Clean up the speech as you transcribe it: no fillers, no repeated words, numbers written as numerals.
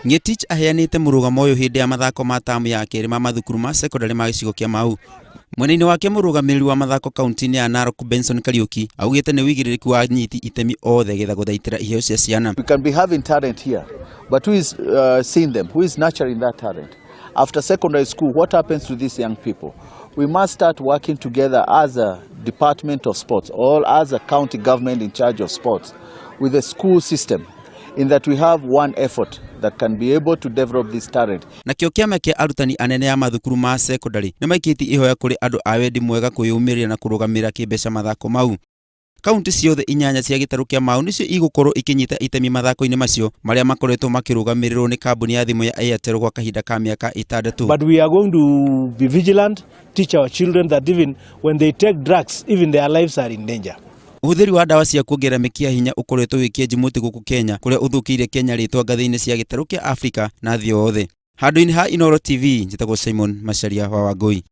Ngetich aheanite murugamo uyu hindi ya mathako ma tamu ya keri ma mathukuru ma secondary ma gicigo kia Mau. Mwena-ini wake murugamiri wa mathako kaunti-ini ya Narok Benson Kariuki augite ni wigiririku wa nyiti itemi othe getha guthaitira iheo cia ciana. We can be having talent here, but who is seeing them? Who is nurturing that talent? After secondary school, what happens to these young people? We must start working together as a department of sports or as a county government in charge of sports with the school system, in that we have one effort that can be able to develop this talent. Nakio kiama kia arutani anene ya mathukuru ma secondary ni maikiti ihoya kuri andu a wendi mwega kwiyumiria na kurugamira kibeca mathako mau. Kaunti ciothe 8 cia gitaru kia Mau nicio igukorwo ikinyita itemi mathako-ini macio maria makoretwo makirugamirirwo ni kambuni ya thimu ya Airtel gwa kahinda ka miaka 6. But we are going to be vigilant, teach our children that even when they take drugs, even their lives are in danger. Uhuthiri wa dawa cia kuongerera mikia hinya ukoretwo wikienji muti guku Kenya kuria uthukiire Kenya ritwa ngathi-ini cia gitaru kia Africa na thii yothe. Handu-ini ha Inooro TV njitagwo Simon Macharia wa Wangui.